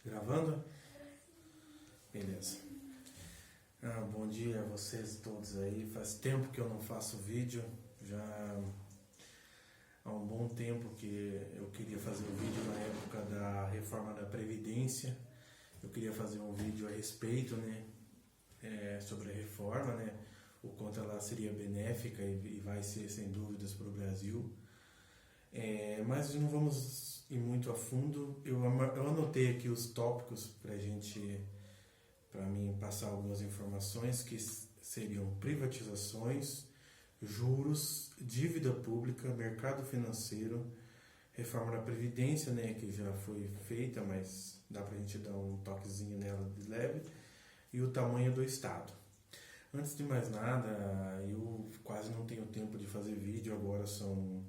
Gravando? Beleza. Bom dia a vocês todos aí. Faz tempo que eu não faço vídeo. Já há um bom tempo que eu queria fazer um vídeo na época da reforma da Previdência. Eu queria fazer um vídeo a respeito, sobre a reforma, o quanto ela seria benéfica e vai ser sem dúvidas para o Brasil. Mas não vamos ir muito a fundo. Eu anotei aqui os tópicos para mim passar algumas informações que seriam privatizações, juros, dívida pública, mercado financeiro, reforma da Previdência, que já foi feita, mas dá para a gente dar um toquezinho nela de leve, e o tamanho do Estado. Antes de mais nada, eu quase não tenho tempo de fazer vídeo, agora são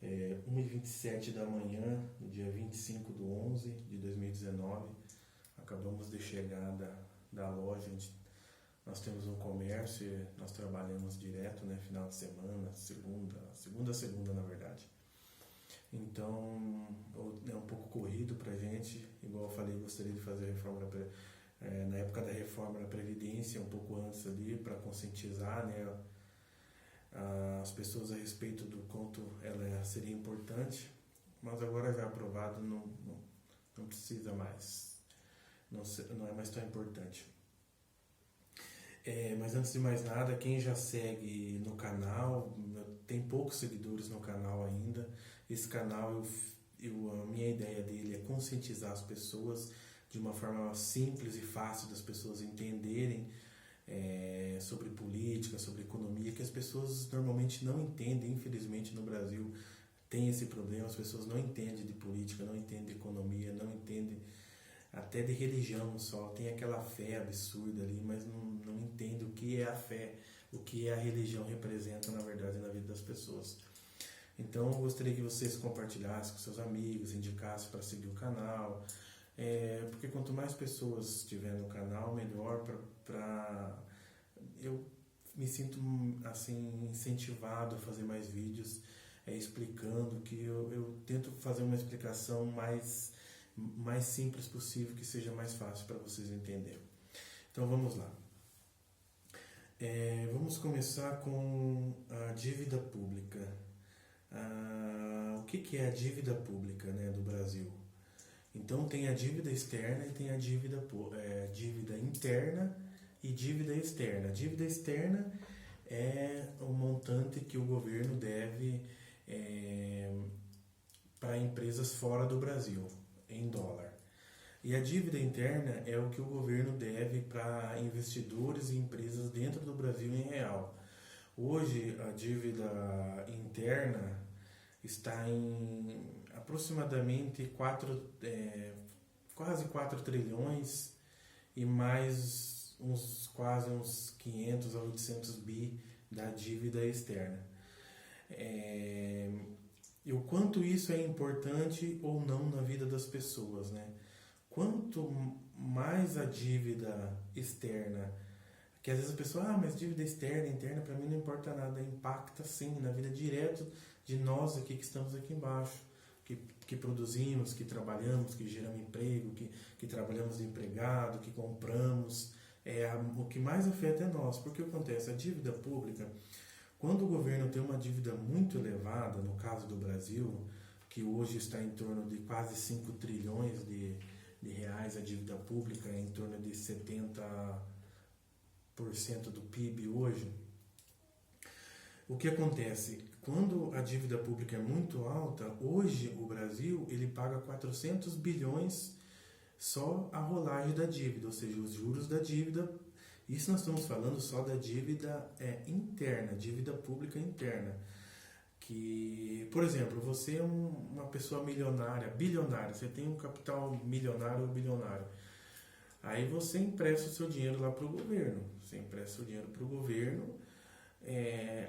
1h27 da manhã, no dia 25 de 11 de 2019. Acabamos de chegar da loja. Nós temos um comércio, nós trabalhamos direto, final de semana, segunda a segunda, na verdade. Então, é um pouco corrido pra gente. Igual eu falei, gostaria de fazer a reforma na época da reforma da Previdência, um pouco antes ali, para conscientizar, as pessoas a respeito do quanto ela seria importante, mas agora já aprovado, não precisa mais, não é mais tão importante. Mas antes de mais nada, quem já segue no canal, tem poucos seguidores no canal ainda. Esse canal, a minha ideia dele é conscientizar as pessoas de uma forma simples e fácil das pessoas entenderem sobre política, sobre economia, que as pessoas normalmente não entendem. Infelizmente no Brasil tem esse problema, as pessoas não entendem de política, não entendem de economia, não entendem até de religião só, tem aquela fé absurda ali, mas não entende o que é a fé, o que a religião representa na verdade na vida das pessoas. Então eu gostaria que vocês compartilhassem com seus amigos, indicassem para seguir o canal, porque quanto mais pessoas tiver no canal, melhor eu me sinto assim incentivado a fazer mais vídeos explicando, que eu tento fazer uma explicação mais simples possível, que seja mais fácil para vocês entenderem. Então vamos lá. Vamos começar com a dívida pública. O que é a dívida pública do Brasil? Então tem a dívida externa e tem a dívida interna e dívida externa. A dívida externa é o montante que o governo deve para empresas fora do Brasil, em dólar. E a dívida interna é o que o governo deve para investidores e empresas dentro do Brasil em real. Hoje a dívida interna está em aproximadamente quase 4 trilhões e mais quase uns 500 a 800 bi da dívida externa. E o quanto isso é importante ou não na vida das pessoas, Quanto mais a dívida externa, que às vezes a pessoa, mas dívida externa, interna, para mim não importa nada, impacta sim na vida direta de nós aqui que estamos aqui embaixo, que produzimos, que trabalhamos, que geramos emprego, que trabalhamos de empregado, que compramos, o que mais afeta é nós, porque o que acontece, a dívida pública, quando o governo tem uma dívida muito elevada, no caso do Brasil, que hoje está em torno de quase 5 trilhões de reais, a dívida pública é em torno de 70% do PIB hoje. O que acontece? Quando a dívida pública é muito alta, hoje o Brasil ele paga 400 bilhões só a rolagem da dívida, ou seja, os juros da dívida. Isso nós estamos falando só da dívida interna, dívida pública interna. Que, por exemplo, você é uma pessoa milionária, bilionária, você tem um capital milionário ou bilionário. Aí você empresta o seu dinheiro lá para o governo. Você empresta o dinheiro para o governo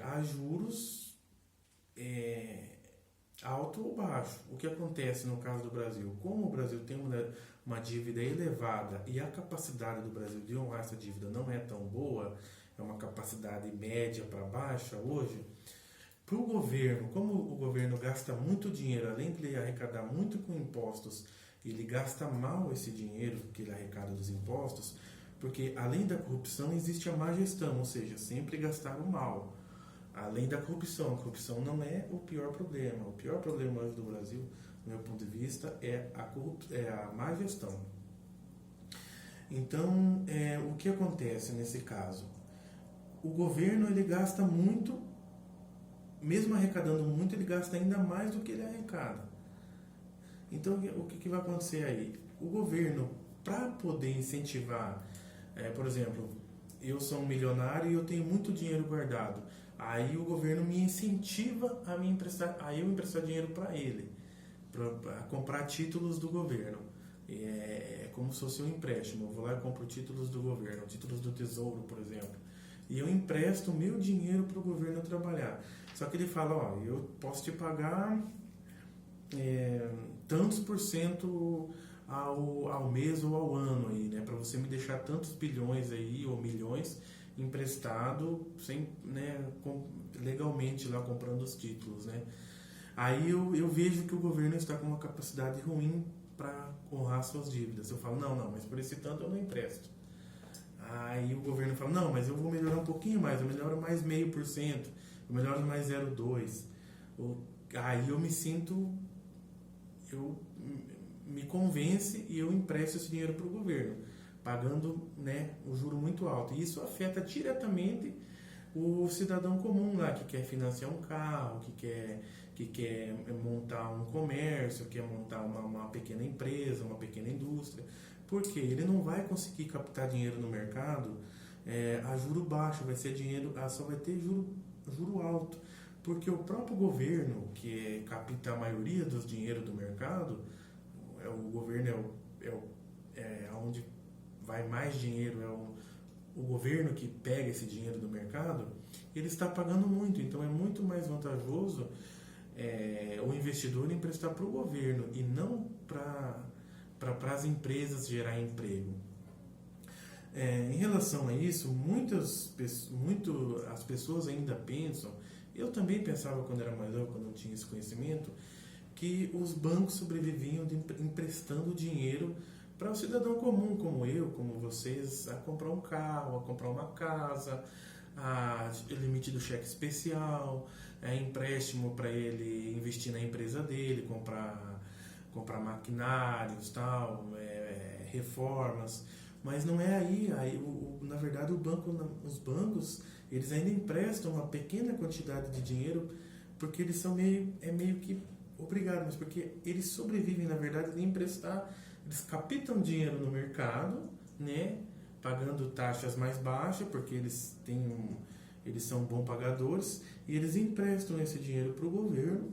a juros alto ou baixo. O que acontece no caso do Brasil? Como o Brasil tem uma dívida elevada e a capacidade do Brasil de honrar essa dívida não é tão boa, é uma capacidade média para baixa hoje, para o governo, como o governo gasta muito dinheiro, além de ele arrecadar muito com impostos ele gasta mal esse dinheiro que ele arrecada dos impostos, porque além da corrupção existe a má gestão, ou seja, sempre gastaram mal. Além da corrupção, a corrupção não é o pior problema. O pior problema hoje do Brasil, do meu ponto de vista, é a má gestão. Então, o que acontece nesse caso? O governo ele gasta muito, mesmo arrecadando muito, ele gasta ainda mais do que ele arrecada. Então, o que vai acontecer aí? O governo, para poder incentivar, por exemplo, eu sou um milionário e eu tenho muito dinheiro guardado. Aí o governo me incentiva a eu emprestar dinheiro para ele, para comprar títulos do governo. É como se fosse um empréstimo. Eu vou lá e compro títulos do governo, títulos do Tesouro, por exemplo. E eu empresto meu dinheiro para o governo trabalhar. Só que ele fala, ó, eu posso te pagar tantos por cento ao mês ou ao ano aí, né, para você me deixar tantos bilhões aí ou milhões emprestado sem, né, legalmente lá comprando os títulos, né. Aí eu vejo que o governo está com uma capacidade ruim para honrar suas dívidas. Eu falo, não, mas por esse tanto eu não empresto. Aí o governo fala, não, mas eu vou melhorar um pouquinho mais, eu melhoro mais 0,5%, eu melhoro mais 0,2%. Aí eu me sinto, me convence e eu empresto esse dinheiro para o governo, pagando, né, um juro muito alto. E isso afeta diretamente o cidadão comum lá, que quer financiar um carro, que quer montar um comércio, quer montar uma pequena empresa, uma pequena indústria. Porque ele não vai conseguir captar dinheiro no mercado a juro baixo, vai ser dinheiro, só vai ter juro alto. Porque o próprio governo, que capta a maioria dos dinheiros do mercado, o governo é onde vai mais dinheiro, o governo que pega esse dinheiro do mercado, ele está pagando muito. Então é muito mais vantajoso o investidor emprestar para o governo e não para as empresas gerar emprego. Em relação a isso, as pessoas ainda pensam, eu também pensava quando era mais novo, quando não tinha esse conhecimento, que os bancos sobreviviam emprestando dinheiro para o cidadão comum, como eu, como vocês, a comprar um carro, a comprar uma casa, a limite do cheque especial, empréstimo para ele investir na empresa dele, comprar maquinários, tal, reformas. Mas não é aí. Na verdade, os bancos, eles ainda emprestam uma pequena quantidade de dinheiro porque eles são meio que obrigados, mas porque eles sobrevivem, na verdade, de emprestar. Eles captam dinheiro no mercado, né, pagando taxas mais baixas, porque eles são bons pagadores, e eles emprestam esse dinheiro para o governo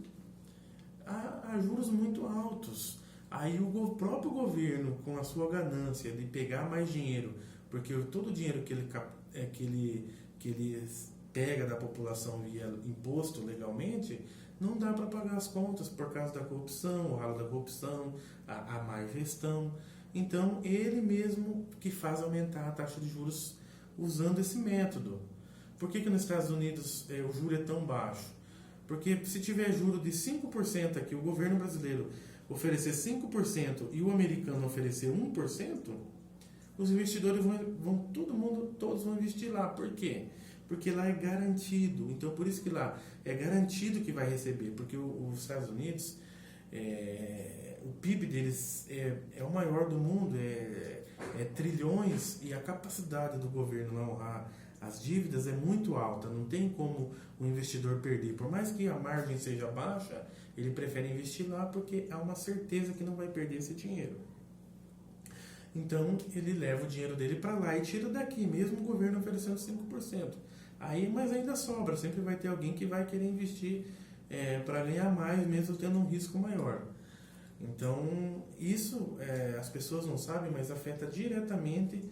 a juros muito altos. Aí o próprio governo, com a sua ganância de pegar mais dinheiro, porque todo o dinheiro que ele pega da população via imposto legalmente, não dá para pagar as contas por causa da corrupção, o ralo da corrupção, a má gestão. Então, ele mesmo que faz aumentar a taxa de juros usando esse método. Por que nos Estados Unidos o juro é tão baixo? Porque se tiver juro de 5% aqui, o governo brasileiro oferecer 5% e o americano oferecer 1%, os investidores todos vão investir lá. Por quê? Porque lá é garantido. Então, por isso que lá é garantido que vai receber. Porque os Estados Unidos, o PIB deles é o maior do mundo, é trilhões, e a capacidade do governo lá honrar as dívidas é muito alta. Não tem como o investidor perder. Por mais que a margem seja baixa, ele prefere investir lá porque há uma certeza que não vai perder esse dinheiro. Então, ele leva o dinheiro dele para lá e tira daqui, mesmo o governo oferecendo 5%. Mas ainda sobra, sempre vai ter alguém que vai querer investir para ganhar mais, mesmo tendo um risco maior. Então, isso as pessoas não sabem, mas afeta diretamente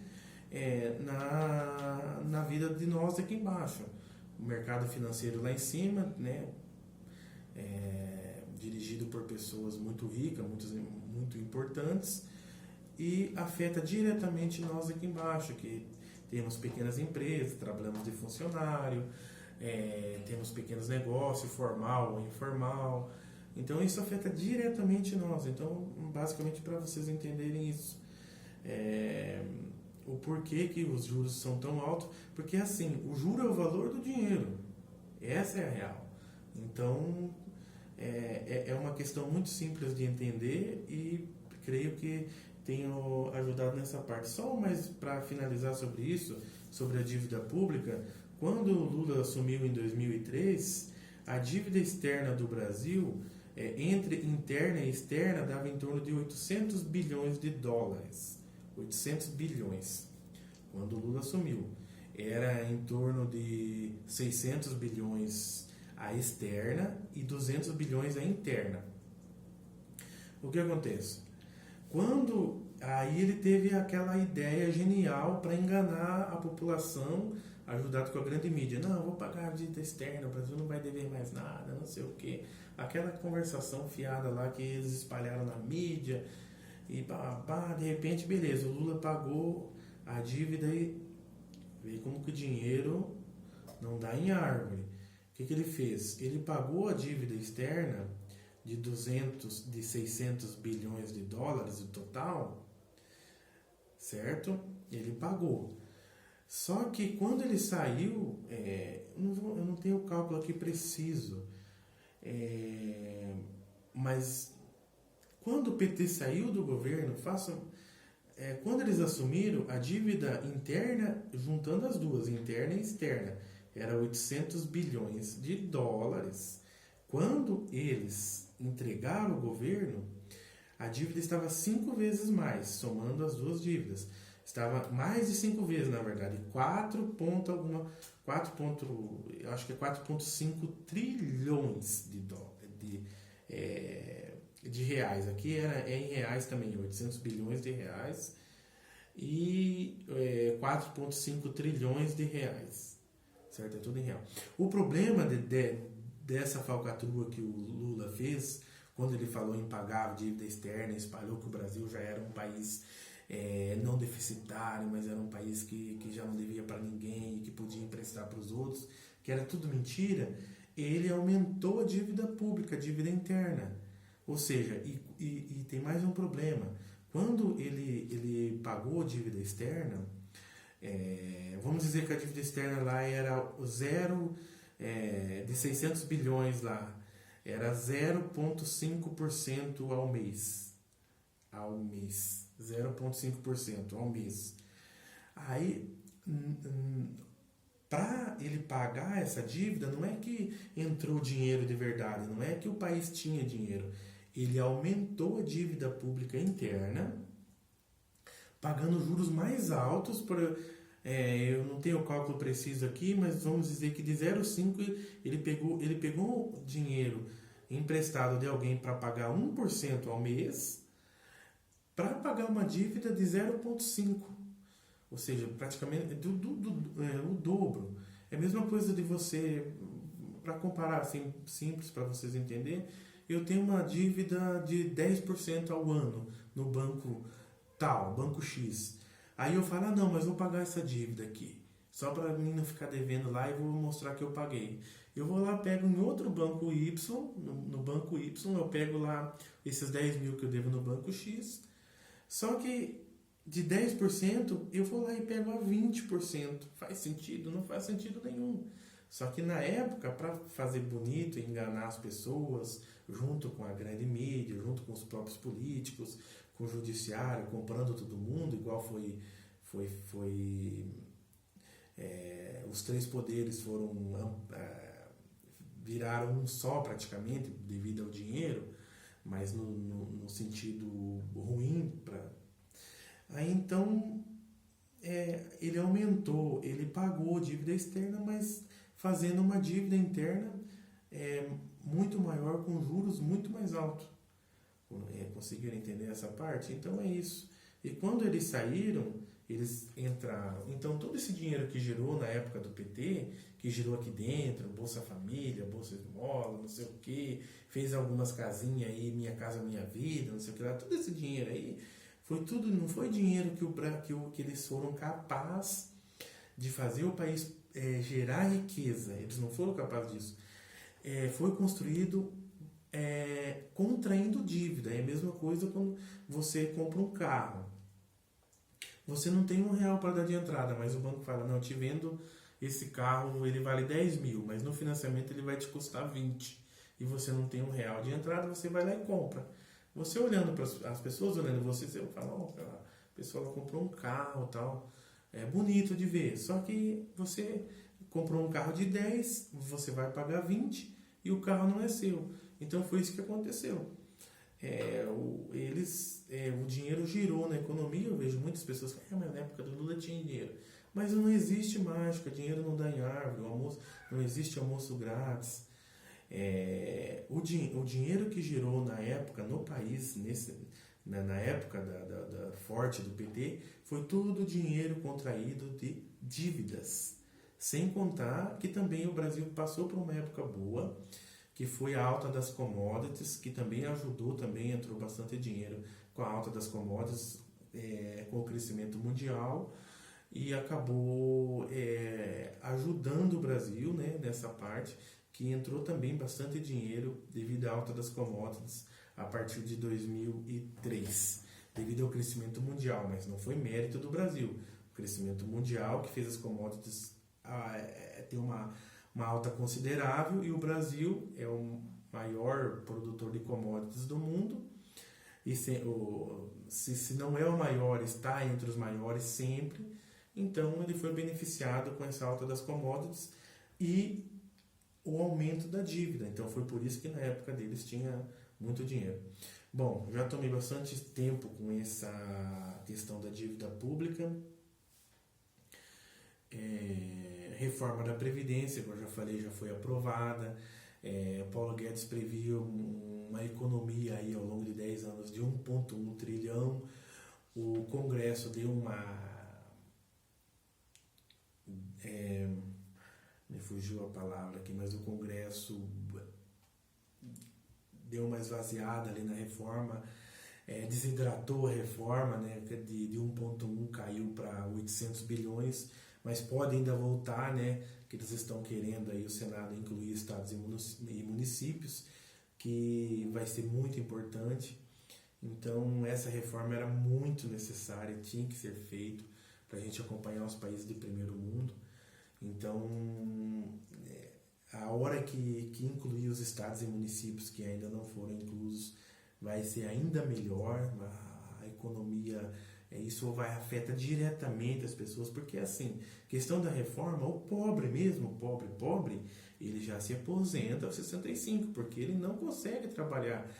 na vida de nós aqui embaixo. O mercado financeiro lá em cima, né, dirigido por pessoas muito ricas, muito importantes, e afeta diretamente nós aqui embaixo, que temos pequenas empresas, trabalhamos de funcionário, temos pequenos negócios, formal ou informal. Então isso afeta diretamente nós. Então, basicamente, para vocês entenderem isso, o porquê que os juros são tão altos, porque assim, o juro é o valor do dinheiro, essa é a real. Então é uma questão muito simples de entender e creio que tenho ajudado nessa parte. Só mais para finalizar sobre isso, sobre a dívida pública, quando o Lula assumiu em 2003, a dívida externa do Brasil, entre interna e externa, dava em torno de 800 bilhões de dólares. 800 bilhões, quando o Lula assumiu. Era em torno de 600 bilhões a externa e 200 bilhões a interna. O que acontece? Quando aí ele teve aquela ideia genial para enganar a população, ajudado com a grande mídia. Não, eu vou pagar a dívida externa, o Brasil não vai dever mais nada, não sei o quê. Aquela conversação fiada lá que eles espalharam na mídia. E de repente, beleza, o Lula pagou a dívida e veio como que o dinheiro não dá em árvore. O que ele fez? Ele pagou a dívida externa de 600 bilhões de dólares no total, certo? Ele pagou. Só que quando ele saiu, eu não tenho o cálculo aqui preciso, mas quando o PT saiu do governo, quando eles assumiram, a dívida interna, juntando as duas, interna e externa, era 800 bilhões de dólares. Quando eles entregaram o governo, a dívida estava 5 vezes mais, somando as duas dívidas. Estava mais de 5 vezes, na verdade, 4,5 trilhões de reais. Aqui é em reais também, 800 bilhões de reais e 4,5 trilhões de reais, certo? É tudo em real. O problema dessa falcatrua que o Lula fez, quando ele falou em pagar a dívida externa, espalhou que o Brasil já era um país não deficitário, mas era um país que já não devia para ninguém e que podia emprestar para os outros, que era tudo mentira. Ele aumentou a dívida pública, a dívida interna. Ou seja, e tem mais um problema. Quando ele pagou a dívida externa, vamos dizer que a dívida externa lá era de 600 bilhões lá, era 0,5% ao mês. 0,5% ao mês. Aí, para ele pagar essa dívida, não é que entrou dinheiro de verdade, não é que o país tinha dinheiro. Ele aumentou a dívida pública interna, pagando juros mais altos. Eu não tenho o cálculo preciso aqui, mas vamos dizer que de 0,5% ele pegou dinheiro emprestado de alguém para pagar 1% ao mês, para pagar uma dívida de 0,5%. Ou seja, praticamente o dobro. É a mesma coisa de você, para comparar assim, simples para vocês entenderem, eu tenho uma dívida de 10% ao ano no banco tal, banco X. Aí eu falo, não, mas vou pagar essa dívida aqui, só para mim não ficar devendo lá e vou mostrar que eu paguei. Eu vou lá, pego em outro banco Y, no banco Y, eu pego lá esses 10 mil que eu devo no banco X, só que de 10% eu vou lá e pego a 20%. Faz sentido? Não faz sentido nenhum. Só que na época, para fazer bonito e enganar as pessoas, junto com a grande mídia, junto com os próprios políticos, com o judiciário, comprando todo mundo, igual os três poderes viraram um só praticamente, devido ao dinheiro, mas no sentido ruim. Aí então ele aumentou, ele pagou dívida externa, mas fazendo uma dívida interna muito maior, com juros muito mais altos. Conseguiram entender essa parte? Então é isso. E quando eles saíram, eles entraram. Então todo esse dinheiro que girou na época do PT, que girou aqui dentro, Bolsa Família, Bolsa Esmola, não sei o que, fez algumas casinhas aí, Minha Casa Minha Vida, não sei o que lá, todo esse dinheiro aí, foi tudo, não foi dinheiro que eles foram capazes de fazer o país gerar riqueza. Eles não foram capazes disso. Foi construído contraindo dívida. É a mesma coisa quando você compra um carro. Você não tem R$1 para dar de entrada, mas o banco fala, não, te vendo esse carro, ele vale 10 mil, mas no financiamento ele vai te custar 20. E você não tem R$1 de entrada, você vai lá e compra. Você olhando para as pessoas, olhando você vai falar, a pessoa ela comprou um carro e tal. É bonito de ver, só que você comprou um carro de 10, você vai pagar 20 e o carro não é seu. Então foi isso que aconteceu. O dinheiro girou na economia. Eu vejo muitas pessoas que mas na época do Lula tinha dinheiro. Mas não existe mágica, dinheiro não dá em árvore, não existe almoço grátis. O dinheiro que girou na época no país, na época da forte do PT, foi tudo dinheiro contraído de dívidas. Sem contar que também o Brasil passou por uma época boa, que foi a alta das commodities, que também ajudou, também entrou bastante dinheiro com a alta das commodities, com o crescimento mundial, e acabou ajudando o Brasil, né, nessa parte, que entrou também bastante dinheiro devido à alta das commodities a partir de 2003, devido ao crescimento mundial, mas não foi mérito do Brasil. O crescimento mundial que fez as commodities ter uma alta considerável, e o Brasil é o maior produtor de commodities do mundo, e se não é o maior, está entre os maiores sempre. Então ele foi beneficiado com essa alta das commodities e o aumento da dívida. Então foi por isso que na época deles tinha muito dinheiro. Bom, já tomei bastante tempo com essa questão da dívida pública. Reforma da Previdência, como eu já falei, já foi aprovada. Paulo Guedes previu uma economia aí ao longo de 10 anos de 1,1 trilhão. O Congresso deu me fugiu a palavra aqui, mas o Congresso deu uma esvaziada ali na reforma, desidratou a reforma, né, de 1,1 caiu para 800 bilhões, mas pode ainda voltar, né, que eles estão querendo aí o Senado incluir estados e municípios, que vai ser muito importante. Então essa reforma era muito necessária, tinha que ser feito para a gente acompanhar os países de primeiro mundo. Então a hora que incluir os estados e municípios que ainda não foram inclusos, vai ser ainda melhor. A economia, isso vai afetar diretamente as pessoas, porque assim, questão da reforma, o pobre mesmo, o pobre, ele já se aposenta aos 65, porque ele não consegue trabalhar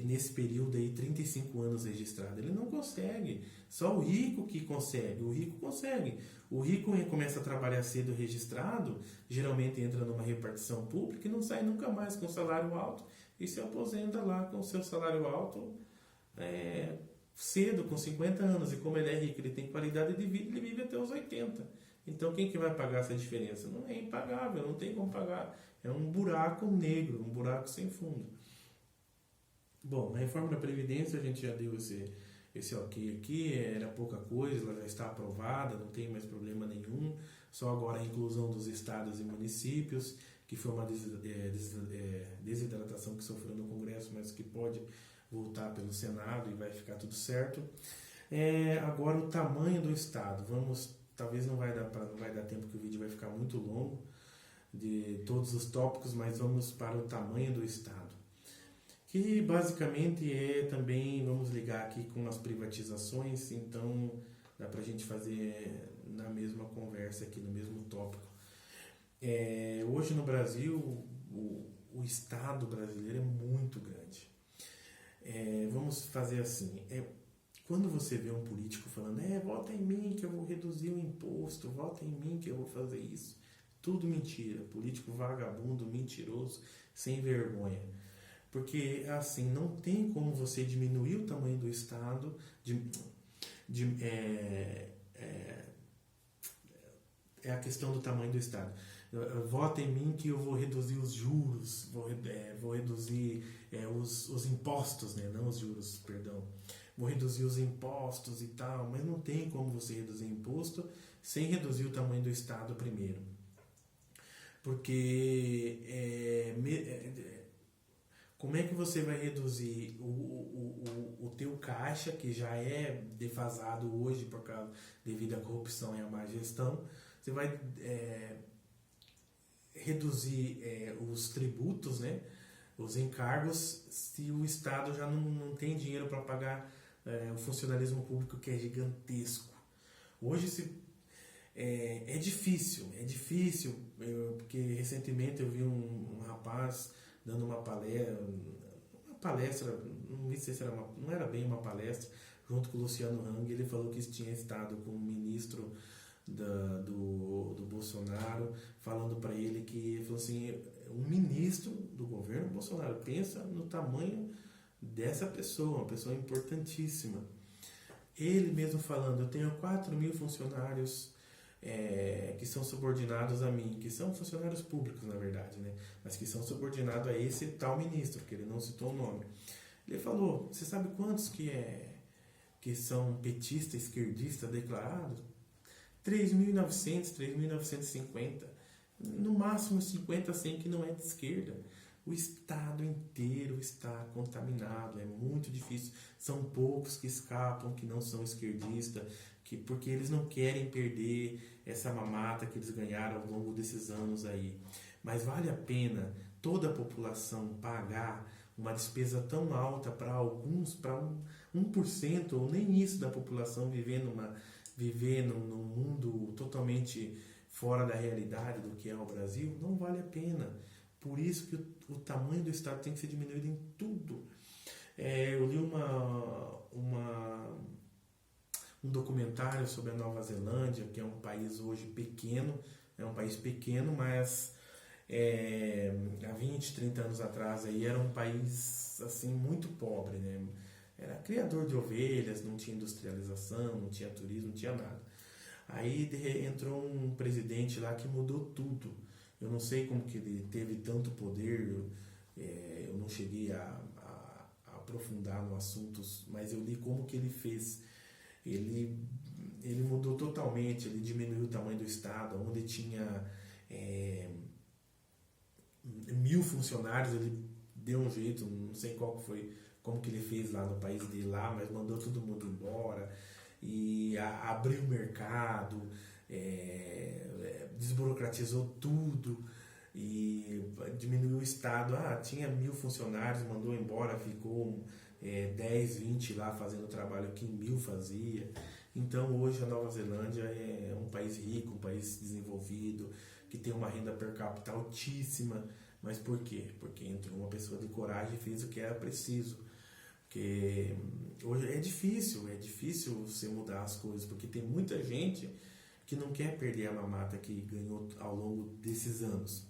nesse período aí, 35 anos registrado, ele não consegue. Só o rico que consegue, o rico consegue. O rico começa a trabalhar cedo registrado, geralmente entra numa repartição pública e não sai nunca mais com salário alto, e se aposenta lá com o seu salário alto cedo, com 50 anos, e como ele é rico, ele tem qualidade de vida, ele vive até os 80. Então quem que vai pagar essa diferença? Não é impagável, não tem como pagar. É um buraco negro, um buraco sem fundo. Bom, na reforma da Previdência a gente já deu esse ok aqui, era pouca coisa, ela já está aprovada, não tem mais problema nenhum, só agora a inclusão dos estados e municípios, que foi uma desidratação que sofreu no Congresso, mas que pode voltar pelo Senado e vai ficar tudo certo. Agora o tamanho do estado, talvez não vai dar tempo, que o vídeo vai ficar muito longo de todos os tópicos, mas vamos para o tamanho do estado, que basicamente também, vamos ligar aqui com as privatizações, então dá para a gente fazer na mesma conversa aqui, no mesmo tópico. Hoje no Brasil, o Estado brasileiro é muito grande. Vamos fazer assim, quando você vê um político falando, vota em mim que eu vou reduzir o imposto, vota em mim que eu vou fazer isso, tudo mentira, político vagabundo, mentiroso, sem vergonha. Porque, assim, não tem como você diminuir o tamanho do Estado, a questão do tamanho do Estado. Vota em mim que eu vou reduzir os juros, vou reduzir os impostos, né? Não os juros, perdão. Vou reduzir os impostos e tal, mas não tem como você reduzir imposto sem reduzir o tamanho do Estado primeiro. Porque Como é que você vai reduzir o teu caixa, que já é defasado hoje por causa, devido à corrupção e à má gestão? Você vai reduzir os tributos, né? Os encargos, se o Estado já não tem dinheiro para pagar o funcionalismo público, que é gigantesco. Hoje é difícil, porque recentemente eu vi um rapaz dando uma palestra, não sei se era não era bem uma palestra, junto com o Luciano Hang. Ele falou que tinha estado com o ministro do Bolsonaro, falando para ele que, falou assim, um ministro do governo Bolsonaro, pensa no tamanho dessa pessoa, uma pessoa importantíssima. Ele mesmo falando, eu tenho 4.000 funcionários que são subordinados a mim, que são funcionários públicos, na verdade, né? Mas que são subordinados a esse tal ministro, porque ele não citou o nome. Ele falou, você sabe quantos que são petistas, esquerdistas declarados? 3.900, 3.950. No máximo 50, 100 que não é de esquerda. O Estado inteiro está contaminado, é muito difícil. São poucos que escapam, que não são esquerdistas, porque eles não querem perder essa mamata que eles ganharam ao longo desses anos aí. Mas vale a pena toda a população pagar uma despesa tão alta para alguns, para 1%, ou nem isso da população viver num mundo totalmente fora da realidade do que é o Brasil? Não vale a pena. Por isso que o tamanho do Estado tem que ser diminuído em tudo. Eu li um documentário sobre a Nova Zelândia, que é um país hoje pequeno, mas há 20, 30 anos atrás aí era um país assim muito pobre, né? Era criador de ovelhas, não tinha industrialização, não tinha turismo, não tinha nada. Aí entrou um presidente lá que mudou tudo. Eu não sei como que ele teve tanto poder, eu não cheguei a aprofundar no assunto, mas eu li como que ele fez. Ele mudou totalmente, ele diminuiu o tamanho do Estado, onde tinha 1.000 funcionários, ele deu um jeito, não sei como que ele fez lá no país dele lá, mas mandou todo mundo embora e abriu o mercado, desburocratizou tudo e diminuiu o Estado. Tinha 1.000 funcionários, mandou embora, ficou 10, 20 lá fazendo o trabalho que 1.000 fazia. Então hoje a Nova Zelândia é um país rico, um país desenvolvido, que tem uma renda per capita altíssima. Mas por quê? Porque entrou uma pessoa de coragem e fez o que era preciso. Porque hoje é difícil você mudar as coisas, porque tem muita gente que não quer perder a mamata que ganhou ao longo desses anos.